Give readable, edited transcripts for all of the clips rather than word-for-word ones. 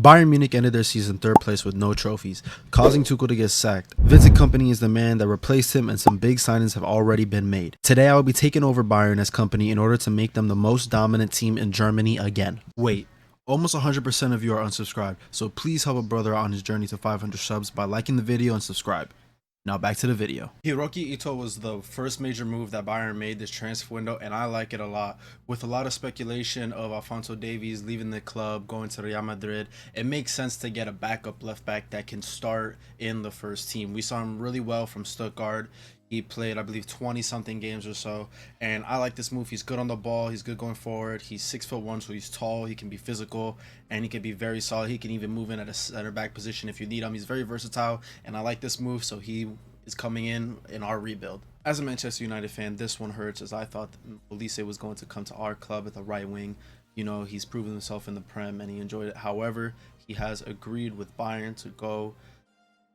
Bayern Munich ended their season third place with no trophies, causing Tuchel to get sacked. Vincent Kompany is the man that replaced him, and some big signings have already been made. Today I will be taking over Bayern as company in order to make them the most dominant team in Germany again. Wait, almost 100% of you are unsubscribed, so please help a brother on his journey to 500 subs by liking the video and subscribe. Now back to the video. Hiroki Ito was the first major move that Bayern made this transfer window, and I like it a lot. With a lot of speculation of Alphonso Davies leaving the club, going to Real Madrid, it makes sense to get a backup left back that can start in the first team. We saw him really well from Stuttgart. He played, I believe, 20-something games or so, and I like this move. He's good on the ball. He's good going forward. He's 6'1", so he's tall. He can be physical, and he can be very solid. He can even move in at a center back position if you need him. He's very versatile, and I like this move, so he is coming in our rebuild. As a Manchester United fan, this one hurts, as I thought Olise was going to come to our club at the right wing. You know, he's proven himself in the Prem, and he enjoyed it. However, he has agreed with Bayern to go,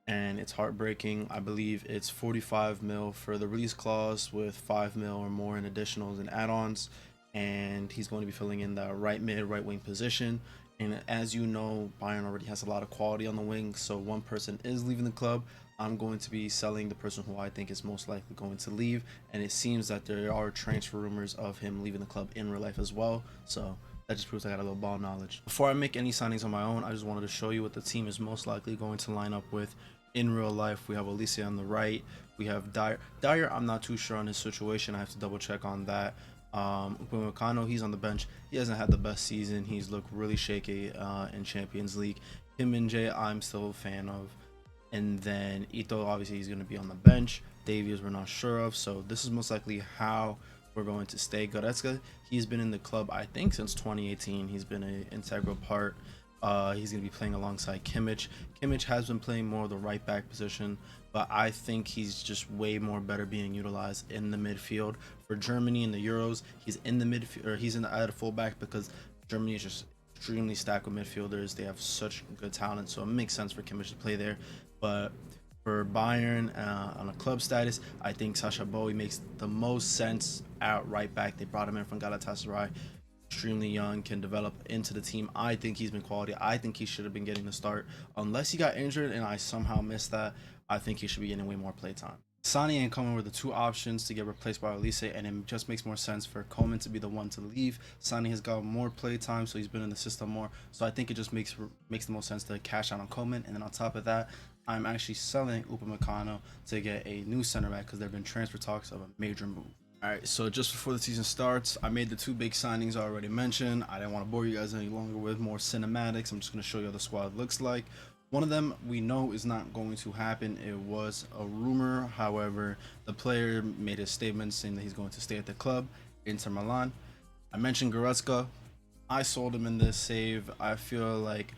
and it's heartbreaking. I believe it's 45 mil for the release clause with 5 mil or more in additionals and add-ons, and he's going to be filling in the right mid, right wing position. And as you know, Bayern already has a lot of quality on the wing, so one person is leaving the club. I'm going to be selling the person who I think is most likely going to leave, and it seems that there are transfer rumors of him leaving the club in real life as well, so that just proves I got a little ball knowledge. Before I make any signings on my own, I just wanted to show you what the team is most likely going to line up with in real life. We have Olise on the right. We have Dyer. I'm not too sure on his situation. I have to double check on that. Upamecano, he's on the bench. He hasn't had the best season. He's looked really shaky in Champions League. Kim Min-jae, I'm still a fan of. And then Ito, obviously, he's going to be on the bench. Davies, we're not sure of. So this is most likely how we're going to stay. Goretzka, he's been in the club, I think, since 2018. He's been an integral part. He's going to be playing alongside Kimmich. Kimmich has been playing more of the right back position, but I think he's just way more better being utilized in the midfield. For Germany in the Euros, he's in the midfield, or he's in the at fullback, because Germany is just extremely stacked with midfielders. They have such good talent, so it makes sense for Kimmich to play there. But for Bayern, on a club status, I think Sacha Boey makes the most sense at right back. They brought him in from Galatasaray. Extremely young, can develop into the team. I think he's been quality. I think he should have been getting the start. Unless he got injured and I somehow missed that, I think he should be getting way more play time. Sane and Coman were the two options to get replaced by Olise, and it just makes more sense for Coman to be the one to leave. Sane has got more play time, so he's been in the system more. So I think it just makes the most sense to cash out on Coman. And then on top of that, I'm actually selling Upamecano to get a new center back, because there have been transfer talks of a major move. Alright, so just before the season starts, I made the two big signings I already mentioned. I didn't want to bore you guys any longer with more cinematics. I'm just going to show you how the squad looks like. One of them we know is not going to happen. It was a rumor. However, the player made a statement saying that he's going to stay at the club, Inter Milan. I mentioned Goretzka. I sold him in this save. I feel like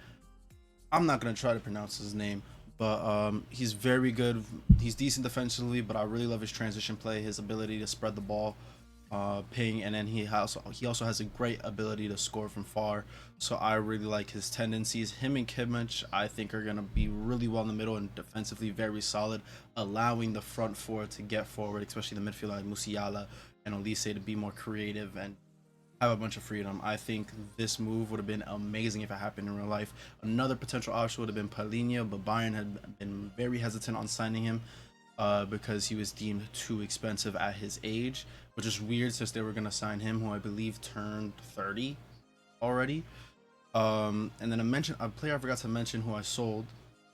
I'm not going to try to pronounce his name, but he's very good. He's decent defensively, but I really love his transition play, his ability to spread the ball, and then he also has a great ability to score from far. So I really like his tendencies. Him and Kimmich, I think, are going to be really well in the middle and defensively very solid, allowing the front four to get forward, especially the midfield like Musiala and Olise, to be more creative and have a bunch of freedom. I think this move would have been amazing if it happened in real life. Another potential option would have been Palhinha, but Bayern had been very hesitant on signing him because he was deemed too expensive at his age, which is weird since they were going to sign him, who I believe turned 30 already. And then a player I forgot to mention who I sold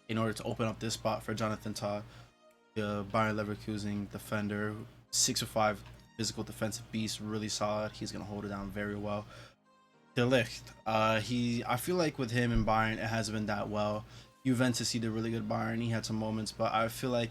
in order to open up this spot for Jonathan Tah, the Bayer Leverkusen defender, 6'5", physical defensive beast, really solid. He's gonna hold it down very well. De Ligt, I feel like with him and Bayern, it hasn't been that well. Juventus, he did really good. Bayern, he had some moments, but I feel like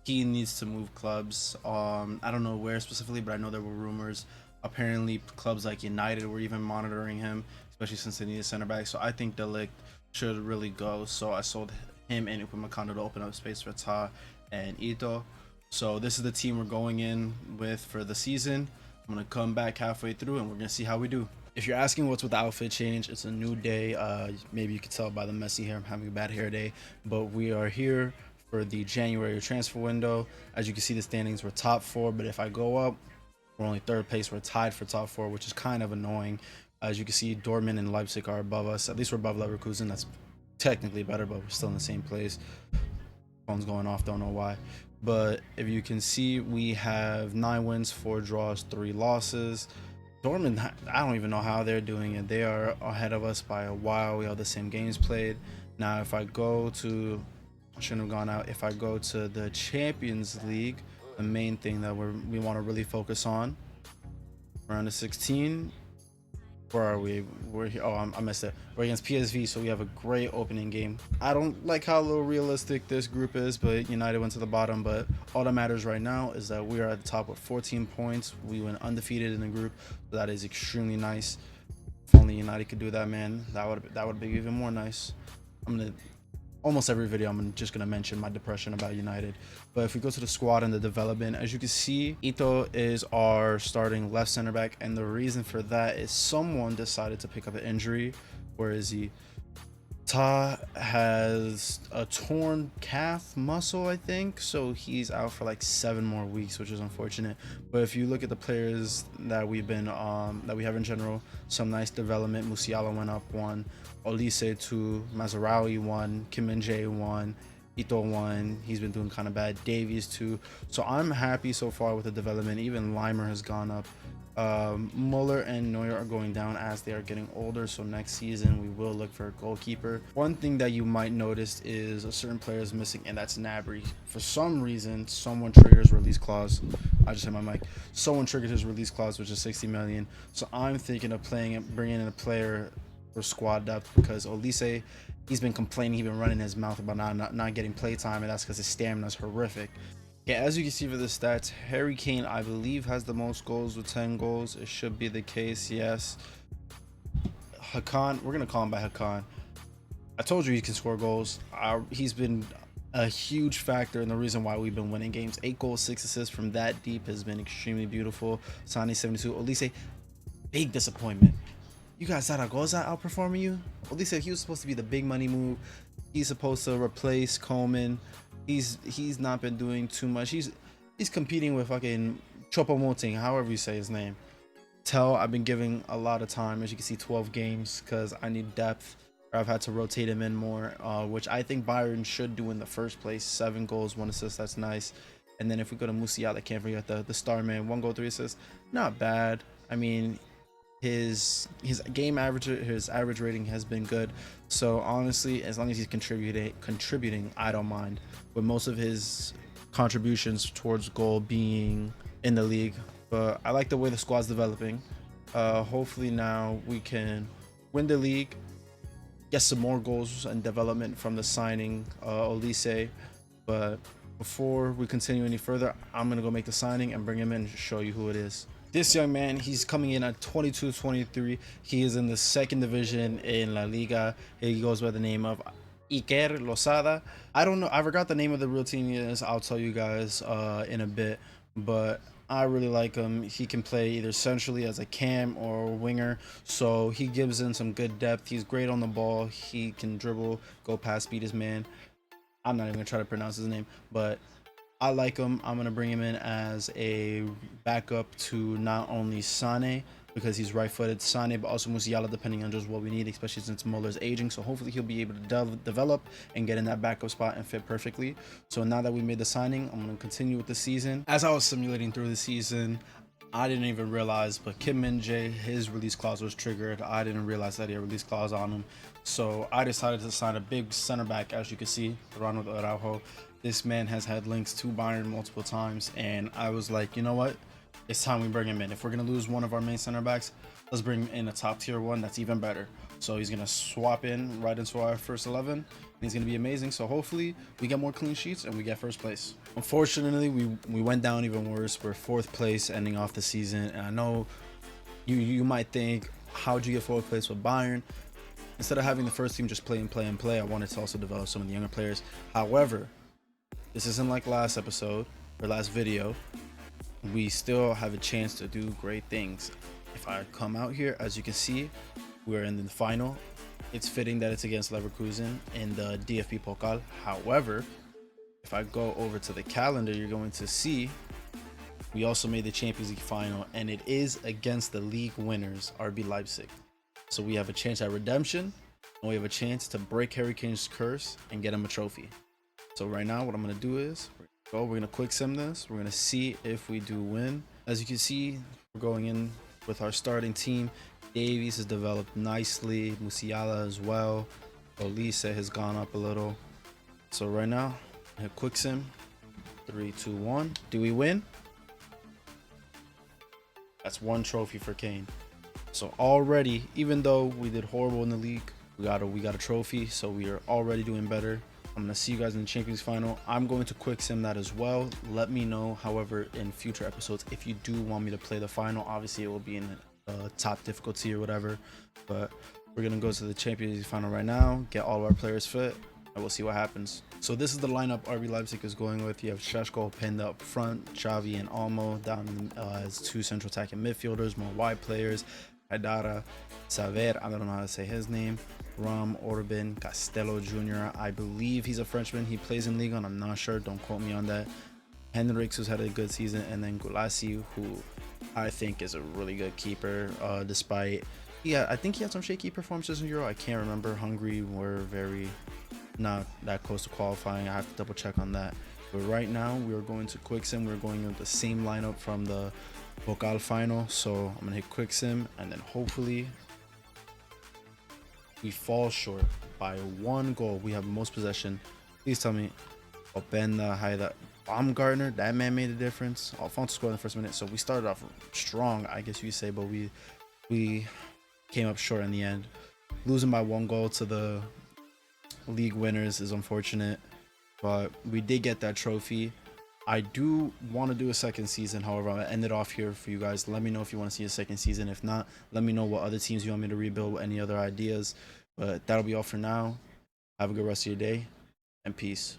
he needs to move clubs. I don't know where specifically, but I know there were rumors. Apparently, clubs like United were even monitoring him, especially since they need a center back. So I think De Ligt should really go. So I sold him and Upamecano to open up space for Tah and Ito. So this is the team we're going in with for the season. I'm going to come back halfway through and we're going to see how we do. If you're asking what's with the outfit change, it's a new day. Maybe you can tell by the messy hair, I'm having a bad hair day. But we are here for the January transfer window. As you can see, the standings were top 4. But if I go up, we're only 3rd place. We're tied for top 4, which is kind of annoying. As you can see, Dortmund and Leipzig are above us. At least we're above Leverkusen. That's technically better, but we're still in the same place. Phone's going off, don't know why. But if you can see, we have 9 wins, 4 draws, 3 losses. Dortmund, I don't even know how they're doing it. They are ahead of us by a while. We have the same games played. Now, if I go to, I shouldn't have gone out. If I go to the Champions League, the main thing that we want to really focus on, round of 16. Where are we? We're here. Oh, I missed it. We're against PSV, so we have a great opening game. I don't like how little realistic this group is, but United went to the bottom. But all that matters right now is that we are at the top with 14 points. We went undefeated in the group. So that is extremely nice. If only United could do that, man. That would be even more nice. Almost every video I'm just gonna mention my depression about United. But if we go to the squad and the development, as you can see, Ito is our starting left center back, and the reason for that is someone decided to pick up an injury. Where is he? Ta has a torn calf muscle, I think, so he's out for like 7 more weeks, which is unfortunate. But if you look at the players that we have in general, some nice development. Musiala went up 1, Olise 2, Mazraoui 1, Kim Min-jae 1, Ito 1. He's been doing kind of bad. Davies 2. So I'm happy so far with the development. Even Limer has gone up. Muller and Neuer are going down as they are getting older, so next season we will look for a goalkeeper. One thing that you might notice is a certain player is missing, and that's Gnabry. For some reason, someone triggered his release clause. I just hit my mic. Someone triggered his release clause, which is 60 million. So I'm thinking of bringing in a player for squad depth, because Olise, he's been complaining, he's been running his mouth about not getting play time, and that's because his stamina is horrific. Yeah, as you can see for the stats, Harry Kane, I believe, has the most goals with 10 goals. It should be the case, yes. Hakan, we're going to call him by Hakan. I told you he can score goals. He's been a huge factor in the reason why we've been winning games. 8 goals, 6 assists from that deep has been extremely beautiful. Sane 72. Olise, big disappointment. You guys thought Agoza outperforming you? Olise, he was supposed to be the big money move. He's supposed to replace Coleman. He's not been doing too much. He's competing with fucking Choupo-Moting, however you say his name. I've been giving a lot of time, as you can see, 12 games, because I need depth. I've had to rotate him in more, which I think Bayern should do in the first place. 7 goals, 1 assist, that's nice. And then if we go to Musiala, can't forget the star man, 1 goal, 3 assists, not bad. I mean, his game average, his average rating has been good. So honestly, as long as he's contributing, I don't mind. With most of his contributions towards goal being in the league. But I like the way the squad's developing. Hopefully now we can win the league, get some more goals and development from the signing Olise. But before we continue any further, I'm gonna go make the signing and bring him in and show you who it is. This young man, he's coming in at 22-23. He is in the 2nd division in La Liga. He goes by the name of Iker Losada. I don't know, I forgot the name of the real team he is. I'll tell you guys in a bit, but I really like him. He can play either centrally as a cam or a winger, so he gives in some good depth. He's great on the ball. He can dribble, go past, beat his man. I'm not even gonna try to pronounce his name, but I like him. I'm going to bring him in as a backup to not only Sane, because he's right-footed, Sane, but also Musiala, depending on just what we need, especially since Muller's aging. So hopefully he'll be able to develop and get in that backup spot and fit perfectly. So now that we made the signing, I'm going to continue with the season. As I was simulating through the season, I didn't even realize, but Kim Min-jae, his release clause was triggered. I didn't realize that he had a release clause on him. So I decided to sign a big center back, as you can see, Ronald Araujo. This man has had links to Bayern multiple times, and I was like, you know what? It's time we bring him in. If we're going to lose one of our main center backs, let's bring in a top tier one that's even better. So he's going to swap in right into our first 11, and he's going to be amazing. So hopefully we get more clean sheets and we get first place. Unfortunately, we went down even worse. We're 4th place ending off the season, and I know you might think, how'd you get 4th place with Bayern? Instead of having the first team just play and play and play, I wanted to also develop some of the younger players. However, this isn't like last episode or last video. We still have a chance to do great things. If I come out here, as you can see, we're in the final. It's fitting that it's against Leverkusen in the DFB Pokal. However, if I go over to the calendar, you're going to see we also made the Champions League final, and it is against the league winners, RB Leipzig. So we have a chance at redemption. and we have a chance to break Harry Kane's curse and get him a trophy. So right now, what I'm gonna do is we're gonna quick sim this. We're gonna see if we do win. As you can see, we're going in with our starting team. Davies has developed nicely. Musiala as well. Olise has gone up a little. So right now, hit quick sim. 3, 2, 1. Do we win? That's 1 trophy for Kane. So already, even though we did horrible in the league, we got a trophy. So we are already doing better. I'm gonna see you guys in the Champions Final. I'm going to quick sim that as well. Let me know, however, in future episodes if you do want me to play the final. Obviously, it will be in top difficulty or whatever. But we're gonna go to the Champions League Final right now. Get all of our players fit, and we'll see what happens. So this is the lineup RB Leipzig is going with. You have Šeško pinned up front, Xavi and Olmo down as 2 central attacking midfielders, more wide players. Haidara, Saver, I don't know how to say his name. Ram, Orbin, Castello Jr. I believe he's a Frenchman. He plays in Ligue 1. I'm not sure. Don't quote me on that. Hendricks, who's had a good season, and then Gulassi, who I think is a really good keeper. Despite, yeah, I think he had some shaky performances in Euro. I can't remember. Hungary were very not that close to qualifying. I have to double check on that. But right now, we are going to quick sim. We're going with the same lineup from the Pokal Final. So I'm gonna hit quick sim, and then hopefully we fall short by 1 goal. We have most possession. Please tell me. Openda, Haida, Baumgartner, that man made a difference. Alfonso scored in the first minute. So we started off strong, I guess you say, but we came up short in the end. Losing by 1 goal to the league winners is unfortunate, but we did get that trophy. I do want to do a second season. However, I'm gonna end it off here for you guys. Let me know if you want to see a second season. If not, let me know what other teams you want me to rebuild, any other ideas. But that'll be all for now. Have a good rest of your day, and peace.